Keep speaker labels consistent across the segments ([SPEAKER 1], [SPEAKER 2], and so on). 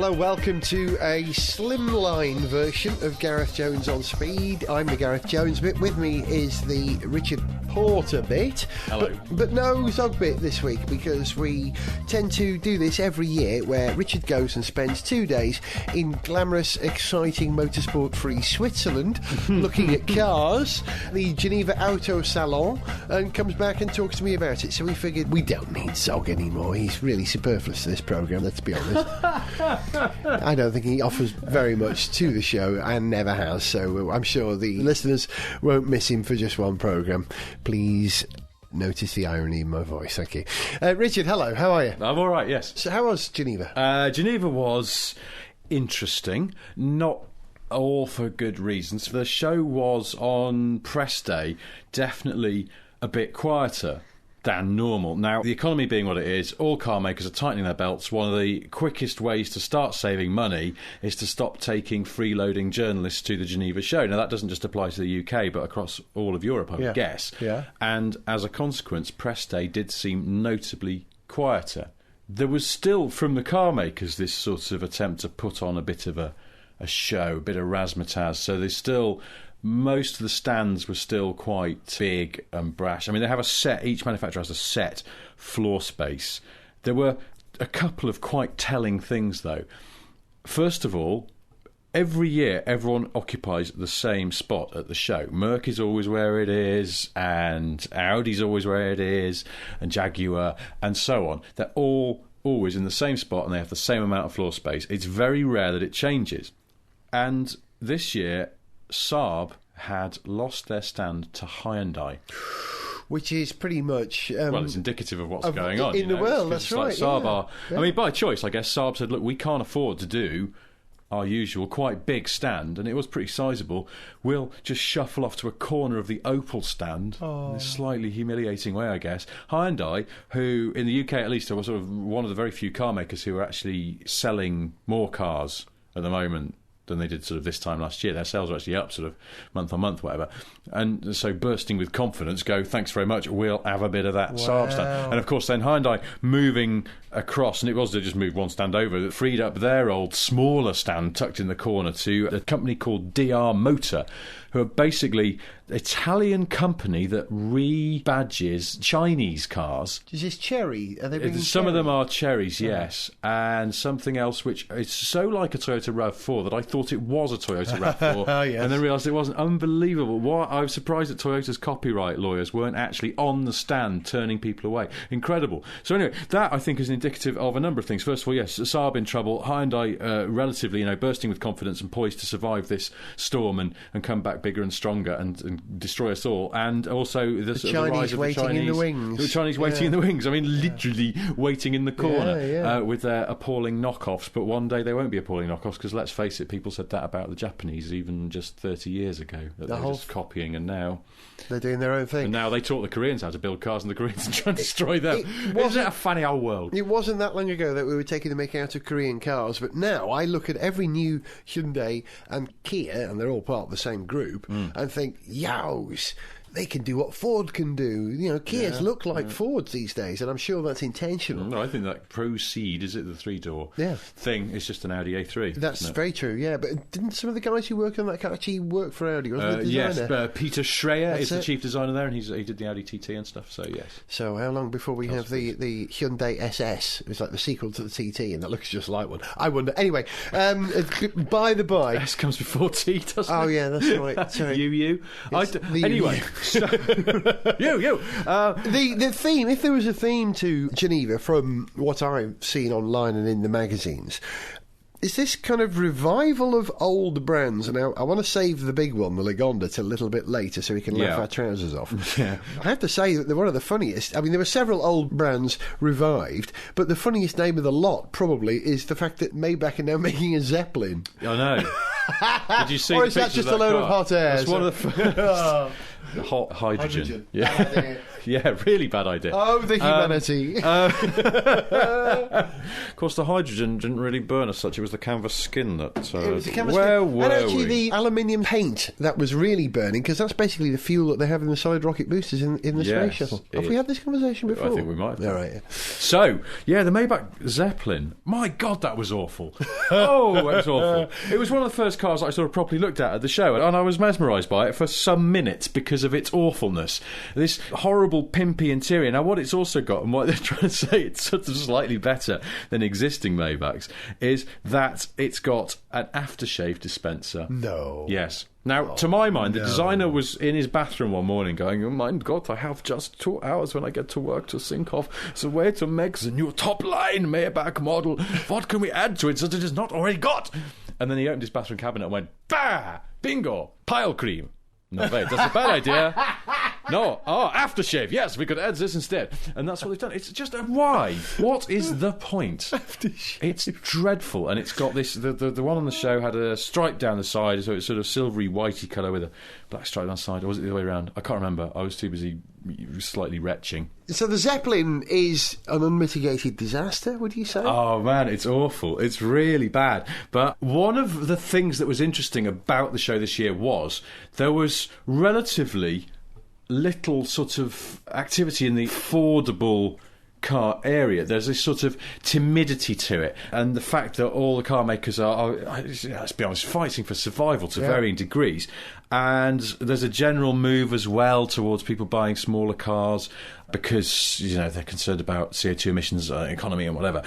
[SPEAKER 1] Hello, welcome to a slimline version of Gareth Jones on Speed. I'm the Gareth Jones bit. With me is the Richard Porter bit.
[SPEAKER 2] Hello.
[SPEAKER 1] But no Zog bit this week, because we tend to do this every year where Richard goes and spends 2 days in glamorous, exciting, motorsport-free Switzerland looking at cars, the Geneva Auto Salon, and comes back and talks to me about it. So we figured we don't need Zog anymore. He's really superfluous to this programme, let's be honest. I don't think he offers very much to the show and never has, so I'm sure the listeners won't miss him for just one programme. Please notice the irony in my voice, thank you. Richard, hello, how are you?
[SPEAKER 2] I'm all right, yes.
[SPEAKER 1] So how was Geneva?
[SPEAKER 2] Geneva was interesting, not all for good reasons. The show was on press day definitely a bit quieter than normal. Now, the economy being what it is, all car makers are tightening their belts. One of the quickest ways to start saving money is to stop taking freeloading journalists to the Geneva show. Now, that doesn't just apply to the UK, but across all of Europe, I would guess.
[SPEAKER 1] Yeah.
[SPEAKER 2] And as a consequence, press day did seem notably quieter. There was still, from the car makers, this sort of attempt to put on a bit of a show, a bit of razzmatazz. So there's still... Most of the stands were still quite big and brash. I mean, they have a set, each manufacturer has a set floor space. There were a couple of quite telling things, though. First of all, every year everyone occupies the same spot at the show. Merc is always where it is, and Audi's always where it is, and Jaguar, and so on. They're all always in the same spot, and they have the same amount of floor space. It's very rare that it changes. And this year... Saab had lost their stand to Hyundai,
[SPEAKER 1] which is pretty much...
[SPEAKER 2] well, it's indicative of what's going on.
[SPEAKER 1] In the world, that's right.
[SPEAKER 2] Like Saab are... I mean, by choice, I guess Saab said, look, we can't afford to do our usual quite big stand, and it was pretty sizable. We'll just shuffle off to a corner of the Opel stand in a slightly humiliating way, I guess. Hyundai, who, in the UK at least, are sort of one of the very few car makers who are actually selling more cars at the moment than they did sort of this time last year. Their sales are actually up sort of month on month, whatever. And so bursting with confidence go, thanks very much, we'll have a bit of that Saab stand. And of course then Hyundai moving across, and it was to just move one stand over, that freed up their old smaller stand tucked in the corner to a company called DR Motor, who are basically an Italian company that rebadges Chinese cars.
[SPEAKER 1] Is this Cherry? Are they bringing
[SPEAKER 2] Some
[SPEAKER 1] Cherry?
[SPEAKER 2] of them are Cherries, yes. And something else which is so like a Toyota RAV4 that I thought it was a Toyota RAV4
[SPEAKER 1] Oh, yes.
[SPEAKER 2] and then realised it wasn't. Unbelievable. I was surprised that Toyota's copyright lawyers weren't actually on the stand turning people away. Incredible. So anyway, that I think is indicative of a number of things. First of all, yes, Saab in trouble, Hyundai relatively, bursting with confidence and poised to survive this storm and come back bigger and stronger and destroy us all. And also the rise of the Chinese
[SPEAKER 1] in the wings.
[SPEAKER 2] The Chinese waiting in the wings. I mean, literally waiting in the corner with their appalling knockoffs. But one day they won't be appalling knockoffs, because let's face it, people said that about the Japanese even just 30 years ago, that they were just copying, and now
[SPEAKER 1] they're doing their own thing.
[SPEAKER 2] And now they taught the Koreans how to build cars, and the Koreans are trying to destroy them. Isn't it a funny old world?
[SPEAKER 1] It wasn't that long ago that we were taking the mick out of Korean cars, but now I look at every new Hyundai and Kia, and they're all part of the same group, and think, yows, they can do what Ford can do. Kias look like Fords these days, and I'm sure that's intentional.
[SPEAKER 2] No, I think that Proceed, is it the three-door thing, is just an Audi A3.
[SPEAKER 1] That's very true, yeah. But didn't some of the guys who work on that car actually work for Audi? Wasn't the designer?
[SPEAKER 2] Yes, Peter Schreier is the chief designer there, and he did the Audi TT and stuff, so yes.
[SPEAKER 1] So how long before we have the Hyundai SS? It's like the sequel to the TT, and that looks just like one. I wonder. Anyway, by the by...
[SPEAKER 2] S comes before T, doesn't it?
[SPEAKER 1] Oh, yeah, that's right. Sorry.
[SPEAKER 2] You. Anyway... So,
[SPEAKER 1] the theme, if there was a theme to Geneva from what I've seen online and in the magazines, is this kind of revival of old brands? And I want to save the big one, the Lagonda, till a little bit later so we can laugh our trousers off. I have to say that they're one of the funniest. I mean, there were several old brands revived, but the funniest name of the lot probably is the fact that Maybach are now making a Zeppelin.
[SPEAKER 2] I know. Did you see
[SPEAKER 1] or
[SPEAKER 2] the
[SPEAKER 1] is that
[SPEAKER 2] pictures
[SPEAKER 1] just
[SPEAKER 2] of
[SPEAKER 1] a load
[SPEAKER 2] car?
[SPEAKER 1] of hot air?
[SPEAKER 2] That's one of the first. Hot hydrogen. Yeah. Yeah, really bad idea.
[SPEAKER 1] Oh, the humanity.
[SPEAKER 2] Of course, the hydrogen didn't really burn as such. It was the canvas skin that...
[SPEAKER 1] it was the canvas skin. And actually the aluminium paint that was really burning, because that's basically the fuel that they have in the solid rocket boosters in the space shuttle. Have we had this conversation before?
[SPEAKER 2] I think we might have.
[SPEAKER 1] All right, yeah.
[SPEAKER 2] So, yeah, the Maybach Zeppelin. My God, that was awful. Oh, it was awful. It was one of the first cars I sort of properly looked at the show, and I was mesmerised by it for some minutes because of its awfulness. This horrible, pimpy interior. Now, what it's also got, and what they're trying to say it's sort of slightly better than existing Maybachs, is that it's got an aftershave dispenser.
[SPEAKER 1] No.
[SPEAKER 2] Yes. Now, to my mind, the designer was in his bathroom one morning going, oh my God, I have just 2 hours when I get to work to think of the way to make the new top-line Maybach model. What can we add to it that it is not already got? And then he opened his bathroom cabinet and went, bah! Bingo! Pile cream. No, wait, that's a bad idea. No, aftershave. Yes, we could add this instead. And that's what they've done. It's just why? What is the point? Aftershave. It's dreadful, and it's got this. The one on the show had a stripe down the side, so it's sort of silvery whitey colour with a black stripe down the side. Or was it the other way around? I can't remember. I was too busy slightly retching.
[SPEAKER 1] So the Zeppelin is an unmitigated disaster, would you say?
[SPEAKER 2] Oh man, it's awful. It's really bad. But one of the things that was interesting about the show this year was there was relatively little sort of activity in the affordable car area. There's this sort of timidity to it, and the fact that all the car makers are let's be honest, fighting for survival to varying degrees. And there's a general move as well towards people buying smaller cars because, you know, they're concerned about CO2 emissions, economy and whatever.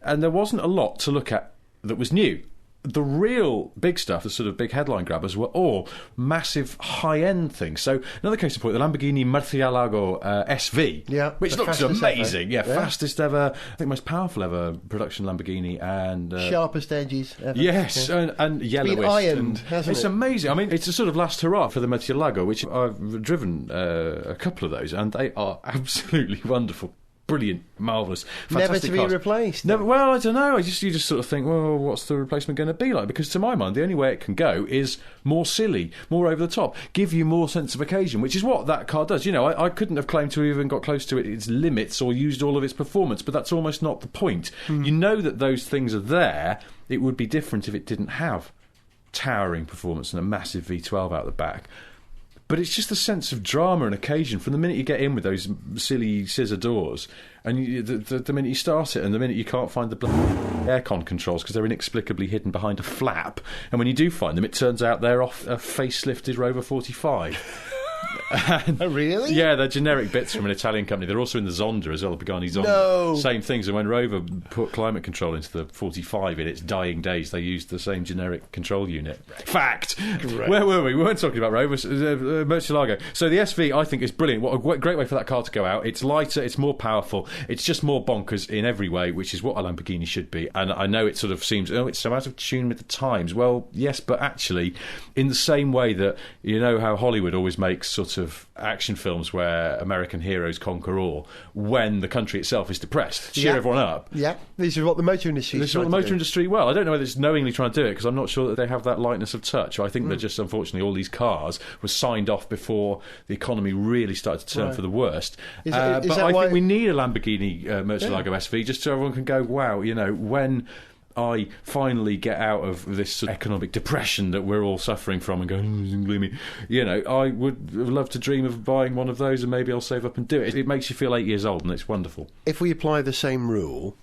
[SPEAKER 2] And there wasn't a lot to look at that was new. The real big stuff, the sort of big headline grabbers, were all massive high-end things. So, another case in point, the Lamborghini Murcielago SV, which looks amazing. Fastest ever, I think most powerful ever production Lamborghini, and
[SPEAKER 1] sharpest edges ever.
[SPEAKER 2] Yes, and yellowest.
[SPEAKER 1] It's been ironed, hasn't it?
[SPEAKER 2] It's amazing. I mean, it's a sort of last hurrah for the Murcielago, which I've driven a couple of those, and they are absolutely wonderful. Brilliant, marvellous, fantastic
[SPEAKER 1] never to be replaced.
[SPEAKER 2] Never, well, I don't know. You just sort of think, well, what's the replacement going to be like? Because to my mind, the only way it can go is more silly, more over the top, give you more sense of occasion, which is what that car does. You know, I couldn't have claimed to have even got close to its limits or used all of its performance, but that's almost not the point. You know that those things are there. It would be different if it didn't have towering performance and a massive V12 out the back. But it's just the sense of drama and occasion from the minute you get in with those silly scissor doors, and the minute you start it, and the minute you can't find the aircon controls because they're inexplicably hidden behind a flap, and when you do find them, it turns out they're off a facelifted Rover 45. And,
[SPEAKER 1] really?
[SPEAKER 2] Yeah, they're generic bits from an Italian company. They're also in the Zonda as well, the Pagani Zonda.
[SPEAKER 1] No.
[SPEAKER 2] Same things. And when Rover put climate control into the 45 in its dying days, they used the same generic control unit. Fact! Great. Where were we? We weren't talking about Rover. Murcielago. So the SV, I think, is brilliant. What a great way for that car to go out. It's lighter, it's more powerful, it's just more bonkers in every way, which is what a Lamborghini should be. And I know it sort of seems, it's so out of tune with the times. Well, yes, but actually, in the same way that, you know how Hollywood always makes sort of action films where American heroes conquer all when the country itself is depressed. Cheer everyone up. Yeah,
[SPEAKER 1] this is what the motor industry is trying to do.
[SPEAKER 2] I don't know whether it's knowingly trying to do it because I'm not sure that they have that lightness of touch. I think that just, unfortunately, all these cars were signed off before the economy really started to turn for the worst. But I think we need a Lamborghini Murcielago SV just so everyone can go, wow, you know, when I finally get out of this sort of economic depression that we're all suffering from and going, gloomy, you know, I would love to dream of buying one of those and maybe I'll save up and do it. It makes you feel 8 years old and it's wonderful.
[SPEAKER 1] If we apply the same rule,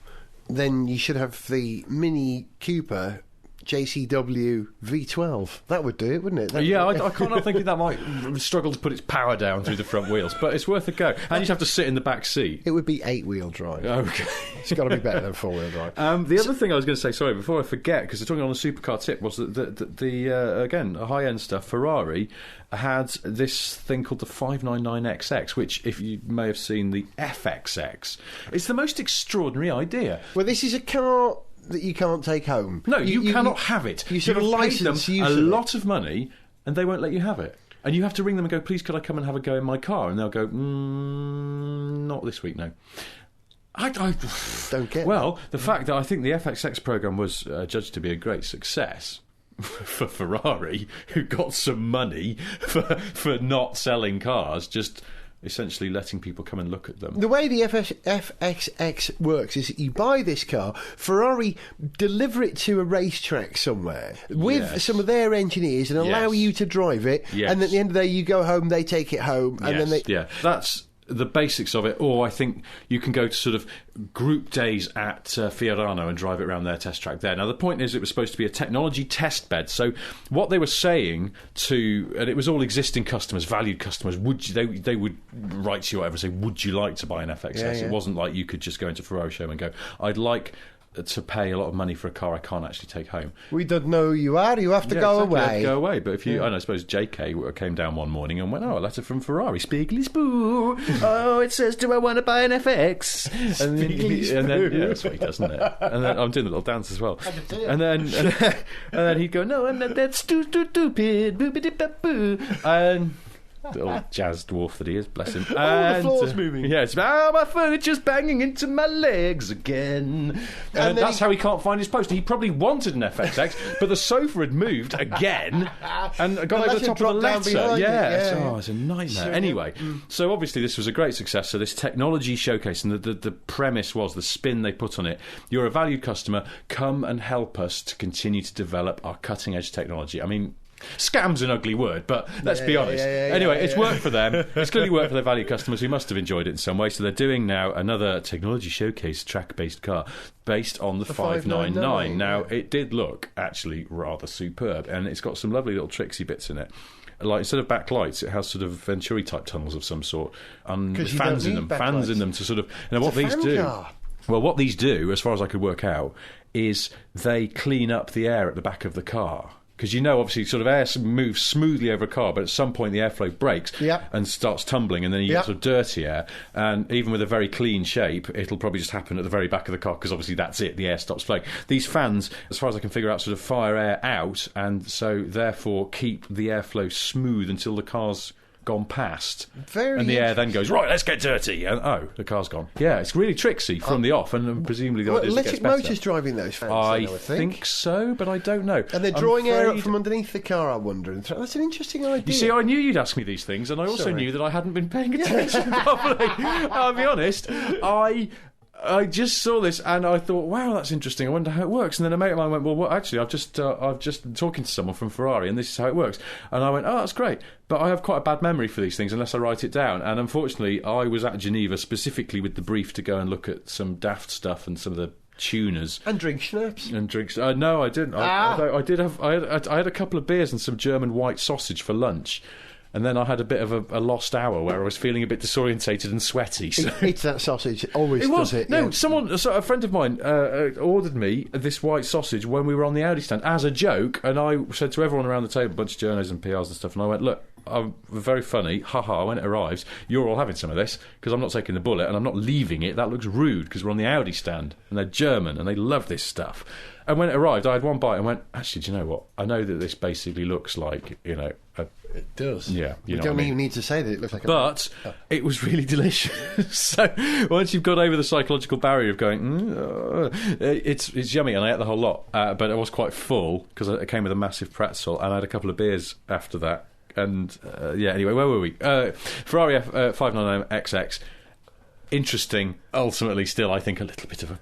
[SPEAKER 1] then you should have the Mini Cooper JCW V12. That would do it, wouldn't it?
[SPEAKER 2] Yeah, I can't help thinking that might struggle to put its power down through the front wheels, but it's worth a go. And you'd have to sit in the back seat.
[SPEAKER 1] It would be 8-wheel drive.
[SPEAKER 2] Okay.
[SPEAKER 1] It's got to be better than 4-wheel drive.
[SPEAKER 2] The other thing I was going to say, sorry, before I forget, because we're talking on a supercar tip, was that again, high-end stuff, Ferrari had this thing called the 599XX, which, if you may have seen the FXX, it's the most extraordinary idea.
[SPEAKER 1] Well, this is a car that you can't take home.
[SPEAKER 2] No, you cannot have it.
[SPEAKER 1] You sort of license
[SPEAKER 2] them a lot of money, and they won't let you have it. And you have to ring them and go, please, could I come and have a go in my car? And they'll go, not this week, no. I
[SPEAKER 1] don't get
[SPEAKER 2] Well, the fact that I think the FXX programme was judged to be a great success for Ferrari, who got some money for not selling cars, just essentially letting people come and look at them.
[SPEAKER 1] The way the FXX works is that you buy this car, Ferrari deliver it to a racetrack somewhere with some of their engineers and allow you to drive it, and at the end of the day you go home, they take it home, and then they...
[SPEAKER 2] Yeah, that's the basics of it. Or I think you can go to sort of group days at Fiorano and drive it around their test track there. Now, the point is it was supposed to be a technology test bed. So what they were saying to... And it was all existing customers, valued customers. They would write to you or whatever, say, would you like to buy an FXS?
[SPEAKER 1] Yeah.
[SPEAKER 2] It wasn't like you could just go into Ferrari show and go, I'd like to pay a lot of money for a car I can't actually take home.
[SPEAKER 1] We don't know who you are, you have to go
[SPEAKER 2] exactly,
[SPEAKER 1] away.
[SPEAKER 2] You have to go away. But if you, I suppose JK came down one morning and went, a letter from Ferrari, Spiegly Spoo. Oh, it says, do I want to buy an FX? And then that's what he does, isn't it? And then I'm doing the little dance as well. And then he'd go, no, I'm not that stupid, boopity-boo. And little jazz dwarf that he is, bless him.
[SPEAKER 1] The floor's moving.
[SPEAKER 2] Yeah, it's my furniture's banging into my legs again. And that's how he can't find his post. He probably wanted an FXX, but the sofa had moved again and got over the top of the letter. It's a nightmare. So, anyway, so obviously this was a great success. So this technology showcase, and the premise was, the spin they put on it, you're a valued customer, come and help us to continue to develop our cutting-edge technology. I mean, scam's an ugly word, but let's be honest. Anyway, it's worked for them. It's clearly worked for their value customers who must have enjoyed it in some way. So they're doing now another technology showcase track-based car based on the 599. Now, it did look actually rather superb, and it's got some lovely little tricksy bits in it. Like, instead of backlights, it has sort of Venturi type tunnels of some sort, and fans in them to sort of. Now, what these do? Well, what these do, as far as I could work out, is they clean up the air at the back of the car. Because obviously, sort of air moves smoothly over a car, but at some point the airflow breaks and starts tumbling, and then you get sort of dirty air. And even with a very clean shape, it'll probably just happen at the very back of the car, because obviously that's it, the air stops flowing. These fans, as far as I can figure out, sort of fire air out, and so therefore keep the airflow smooth until the car's gone past, and the air then goes, right, let's get dirty, and the car's gone. Yeah, it's really tricksy from the off, and presumably the idea is it gets better.
[SPEAKER 1] Electric motors driving those fans,
[SPEAKER 2] I think so, but I don't know.
[SPEAKER 1] And they're drawing air up from underneath the car, I wonder. That's an interesting idea.
[SPEAKER 2] You see, I knew you'd ask me these things, and I also knew that I hadn't been paying attention properly. I'll be honest, I just saw this and I thought, wow, that's interesting. I wonder how it works. And then a mate of mine went, well, actually, I've just talking to someone from Ferrari, and this is how it works. And I went, oh, that's great. But I have quite a bad memory for these things unless I write it down. And unfortunately, I was at Geneva specifically with the brief to go and look at some daft stuff and some of the tuners
[SPEAKER 1] and drink schnapps.
[SPEAKER 2] No, I didn't. I had a couple of beers and some German white sausage for lunch. And then I had a bit of a lost hour where I was feeling a bit disorientated and sweaty. So.
[SPEAKER 1] It's that sausage. It always does it.
[SPEAKER 2] No, a friend of mine ordered me this white sausage when we were on the Audi stand as a joke, and I said to everyone around the table, a bunch of journos and PRs and stuff, and I went, look, I'm very funny, haha, when it arrives, you're all having some of this, because I'm not taking the bullet, and I'm not leaving it. That looks rude, because we're on the Audi stand, and they're German, and they love this stuff. And when it arrived, I had one bite and went, actually, do you know what? I know that this basically looks like,
[SPEAKER 1] it does.
[SPEAKER 2] Yeah.
[SPEAKER 1] You don't even need to say that it looks like
[SPEAKER 2] it was really delicious. So once you've got over the psychological barrier of going, it's yummy, and I ate the whole lot, but I was quite full because it came with a massive pretzel, and I had a couple of beers after that. And anyway, where were we? Ferrari 599 XX. Interesting. Ultimately, still, I think a little bit of a,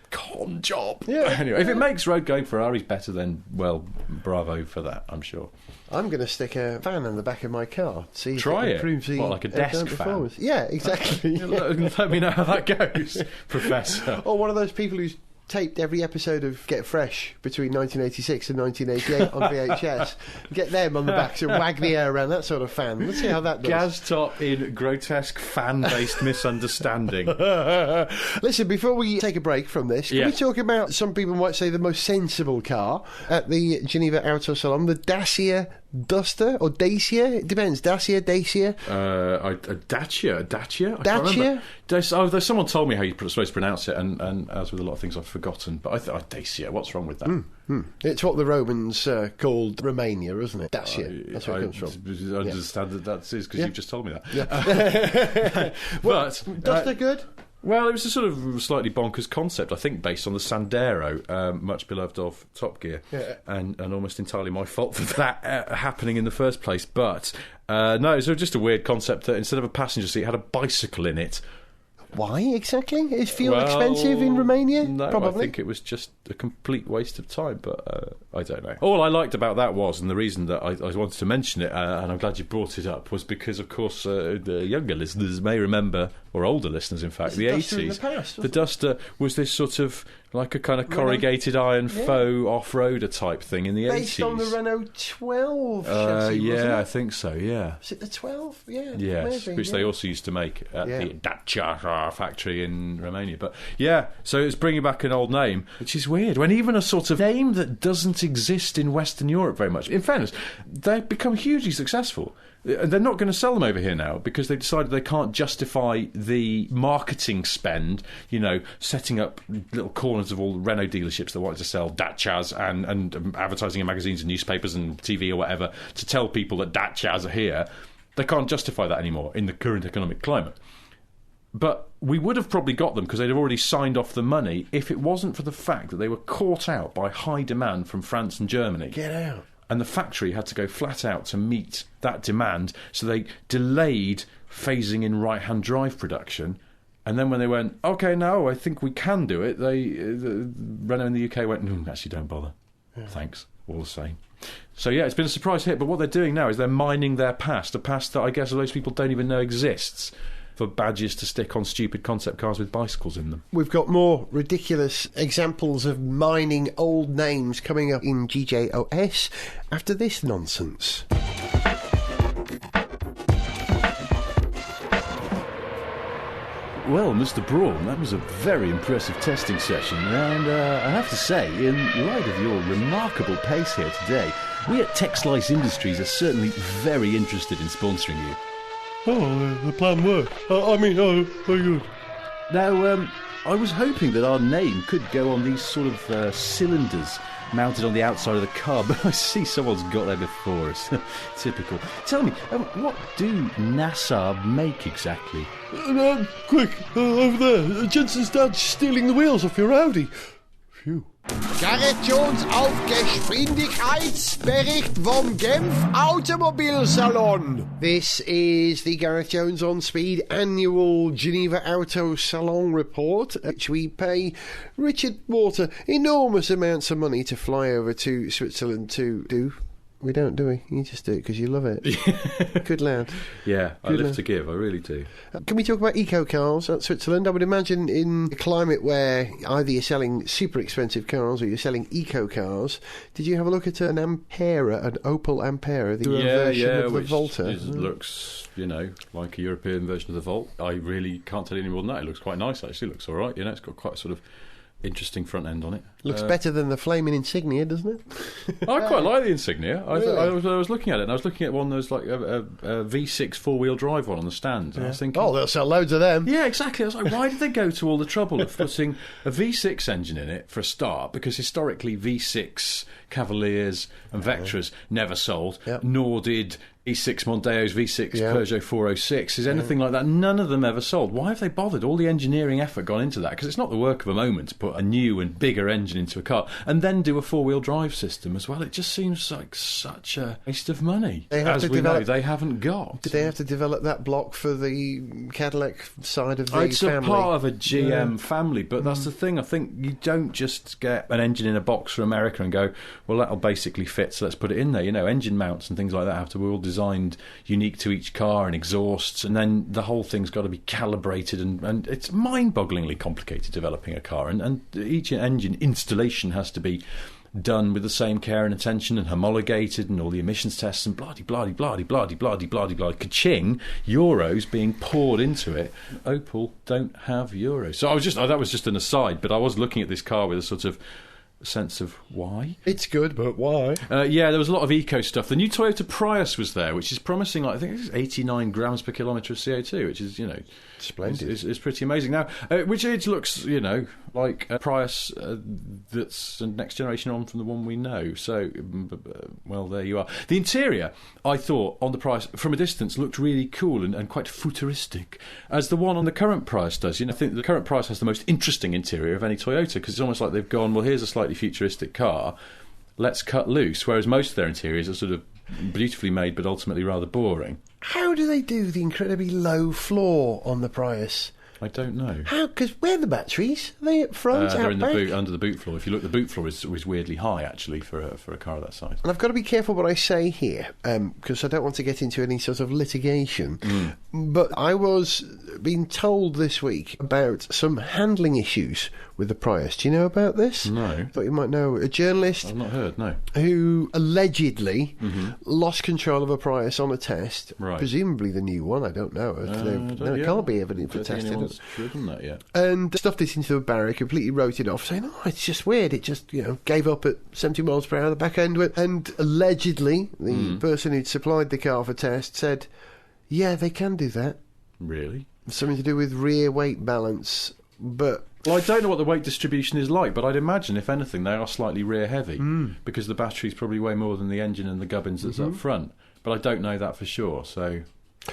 [SPEAKER 2] con job.
[SPEAKER 1] Yeah.
[SPEAKER 2] Anyway, if it makes road going Ferraris better, then, well, bravo for that, I'm sure.
[SPEAKER 1] I'm going to stick a fan on the back of my car. See
[SPEAKER 2] Try
[SPEAKER 1] if it improves the
[SPEAKER 2] like a desk fan?
[SPEAKER 1] Yeah, exactly.
[SPEAKER 2] Let me know how that goes, Professor.
[SPEAKER 1] Or one of those people who's taped every episode of Get Fresh between 1986 and 1988 on VHS. Get them on the back to wag the air around, that sort of fan. Let's see how that does.
[SPEAKER 2] Gaz Top in grotesque fan-based misunderstanding.
[SPEAKER 1] Listen, before we take a break from this, can we talk about, some people might say, the most sensible car at the Geneva Auto Salon, the Dacia Duster, or Dacia? It depends. Dacia?
[SPEAKER 2] Dacia? Someone told me how you're supposed to pronounce it, and as with a lot of things, I've forgotten. But I thought, Dacia, what's wrong with that?
[SPEAKER 1] It's what the Romans called Romania, isn't it? Dacia. That's where it comes from.
[SPEAKER 2] I understand that is because you've just told me that.
[SPEAKER 1] Yeah. But Duster good?
[SPEAKER 2] Well, it was a sort of slightly bonkers concept, I think, based on the Sandero, much beloved of Top Gear, and almost entirely my fault for that happening in the first place. But no, it was just a weird concept that instead of a passenger seat, it had a bicycle in it.
[SPEAKER 1] Why exactly? Is fuel expensive in Romania?
[SPEAKER 2] No,
[SPEAKER 1] Probably.
[SPEAKER 2] I think it was just a complete waste of time, but I don't know. All I liked about that was, and the reason that I wanted to mention it, and I'm glad you brought it up, was because, of course, the younger listeners may remember, or older listeners, in fact, the 80s. The Duster was this sort of like a kind of corrugated iron faux off-roader type thing in the 80s.
[SPEAKER 1] Based on the Renault 12 chassis, wasn't it?
[SPEAKER 2] I think so, yeah.
[SPEAKER 1] Was it the 12? Yeah,
[SPEAKER 2] yes,
[SPEAKER 1] maybe,
[SPEAKER 2] which they also used to make at the Dacia factory in Romania. But yeah, so it's bringing back an old name, which is weird, when even a sort of name that doesn't exist in Western Europe very much. In fairness, they've become hugely successful. They're not going to sell them over here now because they've decided they can't justify the marketing spend, setting up little corners of all the Renault dealerships that wanted to sell Dacias and advertising in magazines and newspapers and TV or whatever to tell people that Dacias are here. They can't justify that anymore in the current economic climate. But we would have probably got them because they'd have already signed off the money if it wasn't for the fact that they were caught out by high demand from France and Germany.
[SPEAKER 1] Get out.
[SPEAKER 2] And the factory had to go flat out to meet that demand, so they delayed phasing in right-hand drive production. And then when they went, OK, no, I think we can do it, Renault in the UK went, actually, don't bother. Yeah. Thanks, all the same. So, yeah, it's been a surprise hit, but what they're doing now is they're mining their past, a past that I guess most people don't even know exists, for badges to stick on stupid concept cars with bicycles in them. We've
[SPEAKER 1] got more ridiculous examples of mining old names coming up in GJOS after this nonsense.
[SPEAKER 2] Well, Mr. Brawn, that was a very impressive testing session, and I have to say, in light of your remarkable pace here today, we at Tech Slice Industries are certainly very interested in sponsoring you.
[SPEAKER 3] Oh, the plan worked. Very good.
[SPEAKER 2] Now, I was hoping that our name could go on these sort of cylinders mounted on the outside of the car, but I see someone's got there before us. Typical. Tell me, what do NASA make exactly?
[SPEAKER 3] Quick, over there. Jensen's dad's stealing the wheels off your Audi. Phew.
[SPEAKER 1] Gareth Jones auf Geschwindigkeitsbericht vom Genf Auto Salon. This is the Gareth Jones on Speed annual Geneva Auto Salon report, which we pay Richard Porter enormous amounts of money to fly over to Switzerland to do. We don't, do we? You just do it because you love it. Good lad.
[SPEAKER 2] Yeah,
[SPEAKER 1] Good
[SPEAKER 2] I live
[SPEAKER 1] lad.
[SPEAKER 2] to give, I really do.
[SPEAKER 1] Can we talk about eco-cars at Switzerland? I would imagine in a climate where either you're selling super expensive cars or you're selling eco-cars, did you have a look at an Ampera, an Opel Ampera, the version of the Volta?
[SPEAKER 2] It looks, like a European version of the Volt. I really can't tell you any more than that. It looks quite nice, actually. It looks all right. It's got quite a sort of interesting front end on it.
[SPEAKER 1] Looks better than the flaming Insignia, doesn't it?
[SPEAKER 2] I quite like the Insignia.
[SPEAKER 1] Really?
[SPEAKER 2] I was looking at it, and I was looking at one that was like a V6 four-wheel drive one on the stand. And I was thinking,
[SPEAKER 1] they'll sell loads of them.
[SPEAKER 2] Yeah, exactly. I was like, why did they go to all the trouble of putting a V6 engine in it for a start? Because historically V6 Cavaliers and Vectras never sold, nor did E6 Mondeo's V6 Peugeot 406 is anything like that. None of them ever sold. Why have they bothered? All the engineering effort gone into that, because it's not the work of a moment to put a new and bigger engine into a car and then do a four-wheel drive system as well. It just seems like such a waste of money. They haven't got.
[SPEAKER 1] Did they have to develop that block for the Cadillac side of the family?
[SPEAKER 2] It's a part of a GM family, but that's the thing. I think you don't just get an engine in a box from America and go, well, that'll basically fit, so let's put it in there. Engine mounts and things like that have to be all designed unique to each car, and exhausts, and then the whole thing's got to be calibrated, and it's mind-bogglingly complicated developing a car, and each engine installation has to be done with the same care and attention and homologated, and all the emissions tests and blah-de-blah-de-blah-de-blah-de-blah-de-blah-de-blah, ka-ching, euros being poured into it. Opel don't have euros. So that was just an aside, but I was looking at this car with a sort of sense of why.
[SPEAKER 1] It's good, but why?
[SPEAKER 2] There was a lot of eco stuff. The new Toyota Prius was there, which is promising, I think it's 89 grams per kilometre of CO2, which is,
[SPEAKER 1] splendid.
[SPEAKER 2] It's pretty amazing. Now, which it looks, like a Prius that's a next generation on from the one we know. So, well, there you are. The interior, I thought, on the Prius, from a distance, looked really cool and quite futuristic, as the one on the current Prius does. I think the current Prius has the most interesting interior of any Toyota, because it's almost like they've gone, well, here's a slightly futuristic car, let's cut loose, whereas most of their interiors are sort of beautifully made but ultimately rather boring.
[SPEAKER 1] How do they do the incredibly low floor on the Prius?
[SPEAKER 2] I don't know.
[SPEAKER 1] How? Because where are the batteries? Are they at front,
[SPEAKER 2] they're
[SPEAKER 1] out
[SPEAKER 2] in
[SPEAKER 1] back?
[SPEAKER 2] the boot, under the boot floor. If you look, the boot floor is weirdly high, actually, for a car of that size.
[SPEAKER 1] And I've got to be careful what I say here, because I don't want to get into any sort of litigation. But I was being told this week about some handling issues with the Prius. Do you know about this?
[SPEAKER 2] No.
[SPEAKER 1] Thought you might know. A journalist...
[SPEAKER 2] I've not heard, no.
[SPEAKER 1] ...who allegedly lost control of a Prius on a test.
[SPEAKER 2] Right.
[SPEAKER 1] Presumably the new one, I don't know. It can't be evident for testing.
[SPEAKER 2] Anyone's driven that yet.
[SPEAKER 1] And stuffed it into a barrier, completely wrote it off, saying, oh, it's just weird. It just, gave up at 70 miles per hour, the back end went. And allegedly, the person who'd supplied the car for test said, yeah, they can do that.
[SPEAKER 2] Really?
[SPEAKER 1] Something to do with rear weight balance, but...
[SPEAKER 2] Well, I don't know what the weight distribution is like, but I'd imagine, if anything, they are slightly rear heavy, because the batteries probably weigh more than the engine and the gubbins that's up front. But I don't know that for sure, so...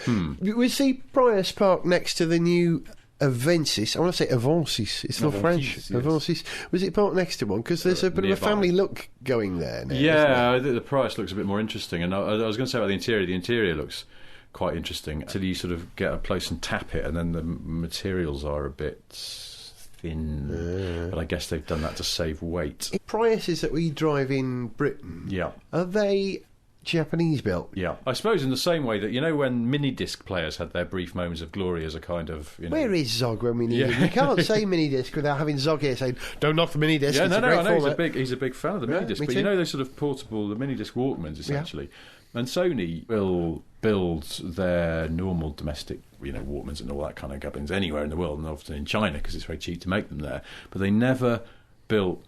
[SPEAKER 1] We see Prius parked next to the new Avensis. I want to say Avensis. It's not French.
[SPEAKER 2] Yes.
[SPEAKER 1] Avensis. Was it parked next to one? Because there's a bit of a
[SPEAKER 2] Nearby.
[SPEAKER 1] family look going there now.
[SPEAKER 2] Yeah, I think the Prius looks a bit more interesting. And I was going to say about the interior looks quite interesting until you sort of get up close and tap it, and then the materials are a bit thin. But I guess they've done that to save weight.
[SPEAKER 1] Priuses that we drive in Britain,
[SPEAKER 2] Yeah.
[SPEAKER 1] are they Japanese built?
[SPEAKER 2] Yeah. I suppose in the same way that, when mini-disc players had their brief moments of glory as a kind of...
[SPEAKER 1] Where is Zog when we need him? You can't say mini-disc without having Zog here saying, don't knock the mini-disc.
[SPEAKER 2] Yeah,
[SPEAKER 1] it's
[SPEAKER 2] no,
[SPEAKER 1] a great
[SPEAKER 2] I know
[SPEAKER 1] format.
[SPEAKER 2] he's a big fan of the mini-disc.
[SPEAKER 1] me
[SPEAKER 2] But
[SPEAKER 1] too.
[SPEAKER 2] those sort of portable, the mini-disc Walkmans, essentially. And Sony will build their normal domestic, Walkmans and all that kind of gubbins anywhere in the world, and often in China because it's very cheap to make them there. But they never built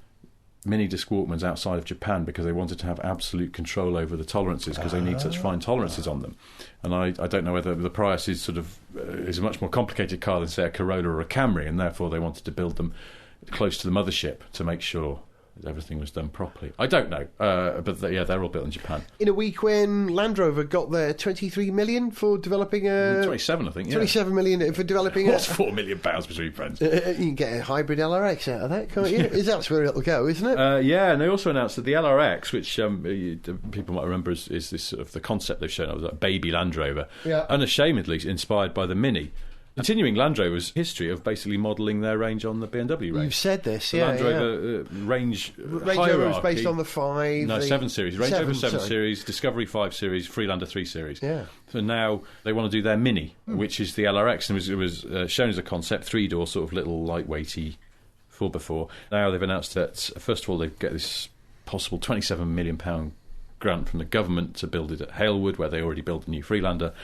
[SPEAKER 2] mini-disc Walkmans outside of Japan because they wanted to have absolute control over the tolerances, because they need such fine tolerances on them. And I don't know whether the Prius is is a much more complicated car than, say, a Corolla or a Camry, and therefore they wanted to build them close to the mothership to make sure everything was done properly. I don't know, but they're all built in Japan.
[SPEAKER 1] In a week when Land Rover got their 23 million for developing a...
[SPEAKER 2] 27, I think, yeah.
[SPEAKER 1] 27 million for developing
[SPEAKER 2] What's £4 million between friends?
[SPEAKER 1] You can get a hybrid LRX out of that, can't you? That's where it'll go, isn't it?
[SPEAKER 2] And they also announced that the LRX, which people might remember is this sort of the concept they've shown, like baby Land Rover, unashamedly inspired by the Mini. Continuing Land Rover's history of basically modelling their range on the BMW range.
[SPEAKER 1] You've said this,
[SPEAKER 2] the Land Rover range
[SPEAKER 1] Rover was based on the 5...
[SPEAKER 2] No, 7 Series. Range Rover 7
[SPEAKER 1] sorry.
[SPEAKER 2] Series, Discovery 5 Series, Freelander 3 Series.
[SPEAKER 1] Yeah.
[SPEAKER 2] So now they want to do their Mini, which is the LRX, and it was shown as a concept, 3-door, sort of little lightweighty 4x4. Now they've announced that, first of all, they get this possible £27 million grant from the government to build it at Halewood, where they already built a new Freelander,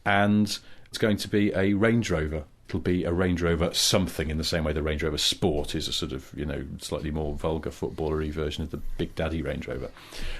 [SPEAKER 2] and it's going to be a Range Rover. It'll be a Range Rover something, in the same way the Range Rover Sport is a sort of, slightly more vulgar footballer-y version of the Big Daddy Range Rover.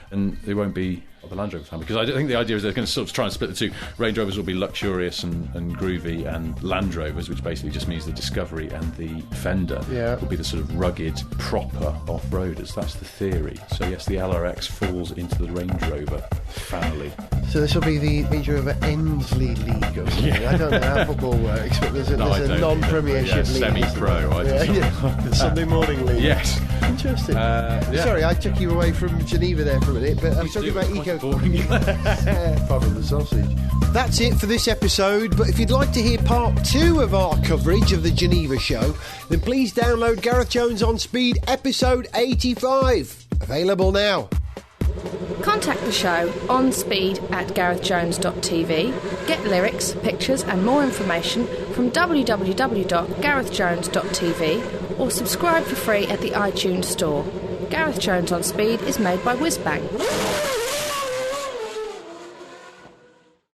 [SPEAKER 2] And it won't be the Land Rover family, because I think the idea is they're going to sort of try and split the two. Range Rovers will be luxurious and groovy, and Land Rovers, which basically just means the Discovery and the Defender, will be the sort of rugged, proper off-roaders. That's the theory. So yes, the LRX falls into the Range Rover family.
[SPEAKER 1] So this will be the Range Rover Ensley League or something. I don't know how football works, but there's a non-premiership league.
[SPEAKER 2] Semi-pro.
[SPEAKER 1] The Sunday morning league.
[SPEAKER 2] Yes.
[SPEAKER 1] Interesting. Sorry, I took you away from Geneva there for a minute, but I'm talking about eco... Apart from the sausage. That's it for this episode, but if you'd like to hear part 2 of our coverage of the Geneva show, then please download Gareth Jones on Speed episode 85. Available now.
[SPEAKER 4] Contact the show on speed at garethjones.tv. Get lyrics, pictures and more information from www.garethjones.tv, or subscribe for free at the iTunes store. Gareth Jones on Speed is made by Whizbang.